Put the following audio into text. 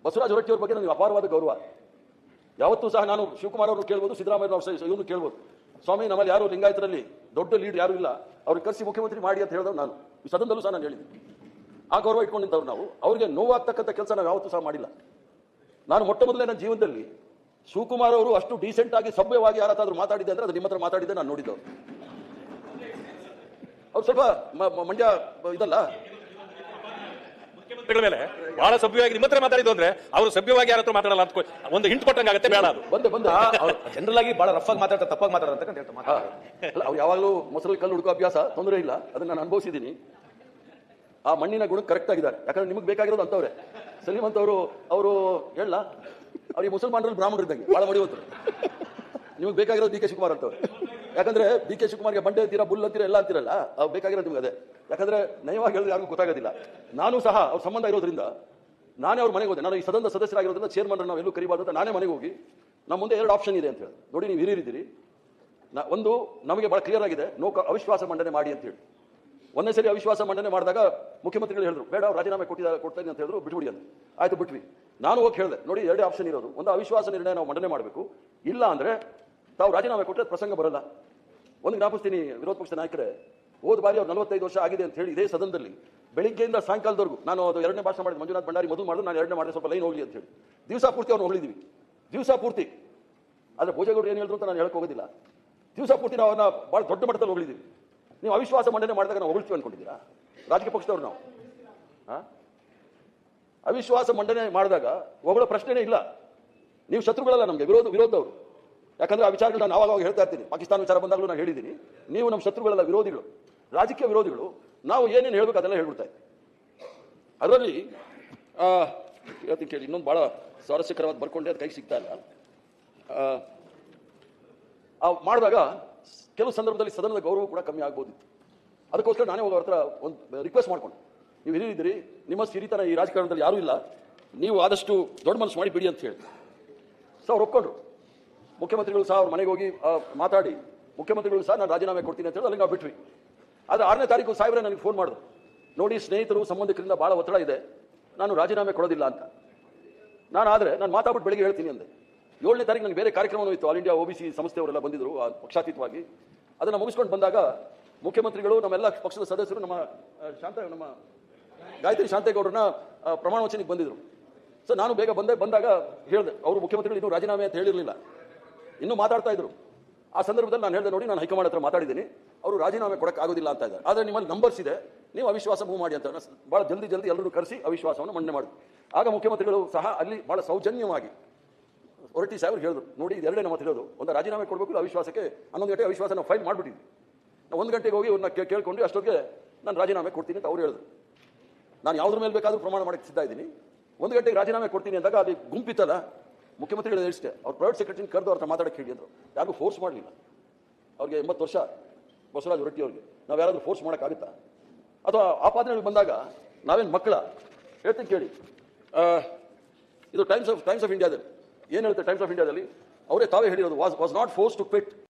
ಬಸವರಾಜ ಹೊರಟ್ಟಿ ಅವ್ರ ಬಗ್ಗೆ ನನಗೆ ಅಪಾರವಾದ ಗೌರವ. ಯಾವತ್ತೂ ಸಹ ನಾನು ಶಿವಕುಮಾರ್ ಅವ್ರನ್ನು ಕೇಳ್ಬೋದು, ಸಿದ್ದರಾಮಯ್ಯ ಇವನು ಕೇಳ್ಬೋದು, ಸ್ವಾಮಿ ನಮ್ಮಲ್ಲಿ ಯಾರು ಲಿಂಗಾಯತರಲ್ಲಿ ದೊಡ್ಡ ಲೀಡ್ ಯಾರು ಇಲ್ಲ, ಅವ್ರಿಗೆ ಕರೆಸಿ ಮುಖ್ಯಮಂತ್ರಿ ಮಾಡಿ ಅಂತ ಹೇಳಿದವ್ರು ನಾನು. ಈ ಸದನದಲ್ಲೂ ಸಹ ನಾನು ಹೇಳಿದ್ದೀನಿ. ಆ ಗೌರವ ಇಟ್ಕೊಂಡು ನಿಂತವ್ರು ನಾವು. ಅವರಿಗೆ ನೋವಾಗ್ತಕ್ಕಂಥ ಕೆಲಸ ನಾವು ಯಾವತ್ತೂ ಸಹ ಮಾಡಿಲ್ಲ. ನಾನು ಮೊಟ್ಟ ಮೊದಲೇ ನನ್ನ ಜೀವನದಲ್ಲಿ ಶಿವಕುಮಾರ್ ಅವರು ಅಷ್ಟು ಡೀಸೆಂಟ್ ಆಗಿ ಸಭ್ಯವಾಗಿ ಯಾರಾದ್ರೂ ಮಾತಾಡಿದ್ದೆ ಅಂದ್ರೆ ಅದು ನಿಮ್ಮ ಹತ್ರ ಮಾತಾಡಿದ್ದೆ ನಾನು ನೋಡಿದ್ದವ್ರು. ಅವ್ರು ಸ್ವಲ್ಪ ಮಂಡ್ಯ ಇದಲ್ಲ ಮೇಲೆ ಬಹಳ ಸಭ್ಯವಾಗಿ ನಿಮ್ಮ ಹತ್ರ ಮಾತಾಡಿದ್ದು ಅಂದ್ರೆ ಅವರು ಸಭ್ಯವಾಗಿ ಯಾರ ಹತ್ರ ಮಾತಾಡಲ್ಲ ಅಂತ ಒಂದು ಹಿಂಟ್ ಕೊಟ್ಟಂಗಾಗತ್ತೆ. ಬೇಡ, ಅದು ಬಂದೆ ಜನರಲ್ ಆಗಿ ಬಹಳ ರಫ್ ಆಗಿ ಮಾತಾಡ್ತಾರೆ, ತಪ್ಪಾಗಿ ಮಾತಾಡ್ತಾರೆ ಅಂತ ಹೇಳ್ತಾರೆ. ಅವ್ರು ಯಾವಾಗಲೂ ಮೊಸರಲ್ಲಿ ಕಲ್ಲು ಹುಡುಕೋ ಅಭ್ಯಾಸ, ತೊಂದರೆ ಇಲ್ಲ, ಅದನ್ನ ನಾನು ಅನುಭವಿಸಿದ್ದೀನಿ. ಆ ಮಣ್ಣಿನ ಗುಣ ಕರೆಕ್ಟ್ ಆಗಿದ್ದಾರೆ. ಯಾಕಂದ್ರೆ ನಿಮಗೆ ಬೇಕಾಗಿರೋದು ಅಂತವ್ರೆ. ಸಲೀಮ್ ಅಂತವರು ಅವರು ಹೇಳ ಅವ್ರಿಗೆ ಮುಸಲ್ಮಾನರಲ್ಲಿ ಬ್ರಾಹ್ಮಣರು ಇದ್ದಂಗೆ ಬಹಳ ಮಡಿವತ್ತರು. ನಿಮಗೆ ಬೇಕಾಗಿರೋದು ಡಿ ಕೆ ಶಿವಕುಮಾರ್ ಅಂತವ್ರೆ. ಯಾಕಂದ್ರೆ ಡಿ ಕೆ ಶಿವಕುಮಾರ್ಗೆ ಬಂಡೆ ಅಂತೀರಾ, ಬುಲ್ ಅಂತೀರಾ, ಎಲ್ಲ ಅಂತೀರಲ್ಲ, ಅವ್ರು ಬೇಕಾಗಿರೋದು ನಿಮ್ಗೆ ಅದೇ. ಯಾಕಂದ್ರೆ ನಯವಾಗಿ ಹೇಳಿದ್ರೆ ಯಾರಿಗೂ ಗೊತ್ತಾಗೋದಿಲ್ಲ. ನಾನು ಸಹ ಅವ್ರ ಸಂಬಂಧ ಇರೋದ್ರಿಂದ ನಾನೇ ಅವ್ರ ಮನೆಗೆ ಹೋದೆ. ನಾನು ಈ ಸದನದ ಸದಸ್ಯರಾಗಿರೋದ್ರಿಂದ ಚೇರ್ಮನ್ ನಾವು ಎಲ್ಲೂ ಕರಿಬಾರ್ದು ಅಂತ ನಾನೇ ಮನೆಗೆ ಹೋಗಿ ನಮ್ಮ ಮುಂದೆ 2 ಆಪ್ಷನ್ ಇದೆ ಅಂತ ಹೇಳಿ, ನೋಡಿ ನೀವು ಹಿರಿಯರಿದ್ದೀರಿ, ಒಂದು ನಮಗೆ ಬಹಳ ಕ್ಲಿಯರ್ ಆಗಿದೆ, ಅವಿಶ್ವಾಸ ಮಂಡನೆ ಮಾಡಿ ಅಂತ ಹೇಳಿ. ಒಂದೇ ಸರಿ ಅವಿಶ್ವಾಸ ಮಂಡನೆ ಮಾಡಿದಾಗ ಮುಖ್ಯಮಂತ್ರಿಗಳು ಹೇಳಿದ್ರು ಬೇಡ, ಅವ್ರು ರಾಜೀನಾಮೆ ಕೊಡ್ತೀನಿ ಅಂತ ಹೇಳಿದ್ರು, ಬಿಟ್ಬಿಡಿ ಅಂತ. ಆಯ್ತು, ಬಿಟ್ವಿ. ನಾನು ಹೋಗಿ ಹೇಳಿದೆ, ನೋಡಿ 2 ಆಪ್ಷನ್ ಇರೋದು, ಒಂದು ಅವಿಶ್ವಾಸ ನಿರ್ಣಯ ನಾವು ಮಂಡನೆ ಮಾಡಬೇಕು, ಇಲ್ಲ ಅಂದ್ರೆ ತಾವು ರಾಜೀನಾಮೆ ಕೊಟ್ಟರೆ ಪ್ರಸಂಗ ಬರಲ್ಲ. ಒಂದು ಜ್ಞಾಪಿಸ್ತೀನಿ, ವಿರೋಧ ಪಕ್ಷದ ನಾಯಕರೇ, ಹೋದ ಬಾರಿ ಅವ್ರು 45 ವರ್ಷ ಆಗಿದೆ ಅಂತ ಹೇಳಿ ಇದೇ ಸದನದಲ್ಲಿ ಬೆಳಿಗ್ಗೆಯಿಂದ ಸಾಯಂಕಾಲದವರೆಗೂ ನಾನು ಅದು 2ನೇ ಭಾಷಣ ಮಾಡಿದೆ, ಮಂಜುನಾಥ್ ಭಂಡಾರಿ ಮೊದಲು ಮಾಡಿದ್ರು, ನಾನು 2ನೇ ಮಾಡಿದೆ, ಸ್ವಲ್ಪ ಲೈನ್ ಹೋಗಲಿ ಅಂತ ಹೇಳಿ ದಿವಸ ಪೂರ್ತಿ ಅವ್ರು ಹೊಗಳಿದ್ವಿ, ದಿವಸ ಪೂರ್ತಿ. ಆದರೆ ಭೋಜೇಗೌಡರು ಏನು ಹೇಳಿದ್ರು ಅಂತ ನಾನು ಹೇಳಕ್ ಹೋಗೋದಿಲ್ಲ. ದಿವಸ ಪೂರ್ತಿ ನಾವು ಅವ್ರನ್ನ ಭಾಳ ದೊಡ್ಡ ಮಟ್ಟದಲ್ಲಿ ಹೊಗಳಿದ್ವಿ. ನೀವು ಅವಿಶ್ವಾಸ ಮಂಡನೆ ಮಾಡಿದಾಗ ನಾವು ಹೊಗಳ್ತೀವಿ ಅನ್ಕೊಂಡಿದ್ದೀರಾ? ರಾಜಕೀಯ ಪಕ್ಷದವ್ರು ನಾವು ಅವಿಶ್ವಾಸ ಮಂಡನೆ ಮಾಡಿದಾಗ ಹೊಗಳೋ ಪ್ರಶ್ನೆನೇ ಇಲ್ಲ. ನೀವು ಶತ್ರುಗಳಲ್ಲ ನಮಗೆ, ವಿರೋಧದವರು. ಯಾಕಂದ್ರೆ ಆ ವಿಚಾರಗಳು ನಾನು ಆವಾಗ ಹೇಳ್ತಾ ಇರ್ತೀನಿ, ಪಾಕಿಸ್ತಾನ ವಿಚಾರ ಬಂದಾಗಲೂ ನಾನು ಹೇಳಿದ್ದೀನಿ, ನೀವು ನಮ್ಮ ಶತ್ರುಗಳಲ್ಲ, ವಿರೋಧಿಗಳು, ರಾಜಕೀಯ ವಿರೋಧಿಗಳು. ನಾವು ಏನೇನು ಹೇಳ್ಬೇಕು ಅದೆಲ್ಲ ಹೇಳ್ಬಿಡ್ತಾ ಇದ್ದೀವಿ. ಅದರಲ್ಲಿ ಹೇಳ್ತೀನಿ ಕೇಳಿ, ಇನ್ನೊಂದು ಭಾಳ ಸ್ವಾರಸ್ಯಕರವಾದ ಬರ್ಕೊಂಡೆ, ಅದು ಕೈಗೆ ಸಿಗ್ತಾ ಇಲ್ಲ. ಮಾಡಿದಾಗ ಕೆಲವು ಸಂದರ್ಭದಲ್ಲಿ ಸದನದ ಗೌರವ ಕೂಡ ಕಮ್ಮಿ ಆಗ್ಬೋದಿತ್ತು. ಅದಕ್ಕೋಸ್ಕರ ನಾನೇ ಹೋಗಿ ಅವ್ರ ಹತ್ರ ಒಂದು ರಿಕ್ವೆಸ್ಟ್ ಮಾಡ್ಕೊಂಡು, ನೀವು ಹಿರಿಯಿದ್ದೀರಿ, ನಿಮ್ಮಷ್ಟು ಹಿರಿತನ ಈ ರಾಜಕಾರಣದಲ್ಲಿ ಯಾರೂ ಇಲ್ಲ, ನೀವು ಆದಷ್ಟು ದೊಡ್ಡ ಮನಸ್ಸು ಮಾಡಿ ಬಿಡಿ ಅಂತ ಹೇಳಿ. ಸೊ ಅವ್ರು ಒಪ್ಕೊಂಡ್ರು. ಮುಖ್ಯಮಂತ್ರಿಗಳು ಸಹ ಅವ್ರ ಮನೆಗೆ ಹೋಗಿ ಮಾತಾಡಿ, ಮುಖ್ಯಮಂತ್ರಿಗಳು ಸಹ ನಾನು ರಾಜೀನಾಮೆ ಕೊಡ್ತೀನಿ ಅಂತ ಹೇಳಿ ಅಲ್ಲಿಗೆ ಬಿಟ್ವಿ. ಆದರೆ 6ನೇ ತಾರೀಕು ಸಾಹೇಬ್ರೆ ನನಗೆ ಫೋನ್ ಮಾಡಿದ್ರು, ನೋಡಿ ಸ್ನೇಹಿತರು ಸಂಬಂಧಿಕರಿಂದ ಭಾಳ ಒತ್ತಡ ಇದೆ, ನಾನು ರಾಜೀನಾಮೆ ಕೊಡೋದಿಲ್ಲ ಅಂತ. ನಾನು ಮಾತಾಡ್ಬಿಟ್ಟು ಬೆಳಿಗ್ಗೆ ಹೇಳ್ತೀನಿ ಅಂದೆ. 7ನೇ ತಾರೀಕು ನನಗೆ ಬೇರೆ ಕಾರ್ಯಕ್ರಮವೂ ಇತ್ತು, ಆಲ್ ಇಂಡಿಯಾ OBC ಸಂಸ್ಥೆಯವರೆಲ್ಲ ಬಂದಿದ್ರು ಪಕ್ಷಾತೀತವಾಗಿ. ಅದನ್ನು ಮುಗಿಸ್ಕೊಂಡು ಬಂದಾಗ ಮುಖ್ಯಮಂತ್ರಿಗಳು, ನಮ್ಮೆಲ್ಲ ಪಕ್ಷದ ಸದಸ್ಯರು, ನಮ್ಮ ಗಾಯತ್ರಿ ಶಾಂತೇಗೌಡರನ್ನ ಪ್ರಮಾಣ ವಚನಕ್ಕೆ ಬಂದಿದ್ರು. ಸೊ ನಾನು ಬೇಗ ಬಂದಾಗ ಹೇಳಿದೆ, ಅವರು ಮುಖ್ಯಮಂತ್ರಿಗಳು ಇನ್ನೂ ರಾಜೀನಾಮೆ ಅಂತ ಹೇಳಿರಲಿಲ್ಲ, ಇನ್ನೂ ಮಾತಾಡ್ತಾ ಇದ್ರು. ಆ ಸಂದರ್ಭದಲ್ಲಿ ನಾನು ಹೇಳಿದೆ, ನೋಡಿ ನಾನು ಹೈಕಮಾಂಡ್ ಹತ್ರ ಮಾತಾಡಿದ್ದೀನಿ, ಅವರು ರಾಜೀನಾಮೆ ಕೊಡಕ್ಕೆ ಆಗೋದಿಲ್ಲ ಅಂತ ಇದ್ದಾರೆ, ಆದರೆ ನಿಮ್ಮಲ್ಲಿ ನಂಬರ್ಸ್ ಇದೆ, ನೀವು ಅವಿಶ್ವಾಸ ಮೂವ್ ಮಾಡಿ ಅಂತ ಭಾಳ ಜಲ್ದಿ ಎಲ್ಲರೂ ಕರೆಸಿ ಅವಿಶ್ವಾಸವನ್ನು ಮಂಡನೆ ಮಾಡಿದ್ರು. ಆಗ ಮುಖ್ಯಮಂತ್ರಿಗಳು ಸಹ ಅಲ್ಲಿ ಭಾಳ ಸೌಜನ್ಯವಾಗಿ ಹೊರಟ್ಟಿ ಸಾಹೇಬ್ರು ಹೇಳಿದ್ರು, ನೋಡಿ ಇದು 2 ನಮ್ಮ ತಿಳಿಯೋದು, ಒಂದು ರಾಜೀನಾಮೆ ಕೊಡಬೇಕು, ಅವಿಶ್ವಾಸಕ್ಕೆ 11 ಗಂಟೆ ಅವಿಶ್ವಾಸ ನಾವು ಫೈಲ್ ಮಾಡಿಬಿಟ್ಟಿದ್ವಿ, ನಾವು 1 ಗಂಟೆಗೆ ಹೋಗಿ ಅವ್ರನ್ನ ಕೇಳ್ಕೊಂಡು ಅಷ್ಟೊತ್ತಿಗೆ ನಾನು ರಾಜೀನಾಮೆ ಕೊಡ್ತೀನಿ ಅಂತ ಅವ್ರು ಹೇಳಿದ್ರು. ನಾನು ಯಾವುದ್ರ ಮೇಲೆ ಬೇಕಾದರೂ ಪ್ರಮಾಣ ಮಾಡಕ್ಕೆ ಸಿದ್ಧ ಇದ್ದೀನಿ, 1 ಗಂಟೆಗೆ ರಾಜೀನಾಮೆ ಕೊಡ್ತೀನಿ ಅಂದಾಗ ಅದು ಗುಂಪಿತ್ತಲ್ಲ, ಮುಖ್ಯಮಂತ್ರಿಗಳು ಹೇಳಿಷ್ಟೇ ಅವ್ರು ಪ್ರೈವೇಟ್ ಸೆಕ್ರೆಟರಿನ ಕರೆದು ಅವ್ರ ಮಾತಾಡಕ್ಕೆ ಹೇಳಿ ಅಂದರು. ಯಾರಿಗೂ ಫೋರ್ಸ್ ಮಾಡಲಿಲ್ಲ. ಅವ್ರಿಗೆ 80 ವರ್ಷ ಬಸವರಾಜ ಹೊರಟ್ಟಿ ಅವ್ರಿಗೆ ನಾವು ಯಾರಾದರೂ ಫೋರ್ಸ್ ಮಾಡೋಕ್ಕಾಗುತ್ತಾ? ಅಥವಾ ಆಪಾದನೆಗಳು ಬಂದಾಗ ನಾವೇನು ಮಕ್ಕಳ? ಹೇಳ್ತೀನಿ ಕೇಳಿ, ಇದು ಟೈಮ್ಸ್ ಆಫ್ ಇಂಡಿಯಾದಲ್ಲಿ ಏನು ಹೇಳುತ್ತೆ, ಟೈಮ್ಸ್ ಆಫ್ ಇಂಡಿಯಾದಲ್ಲಿ ಅವರೇ ತಾವೇ ಹೇಳಿರೋದು, was not force to quit.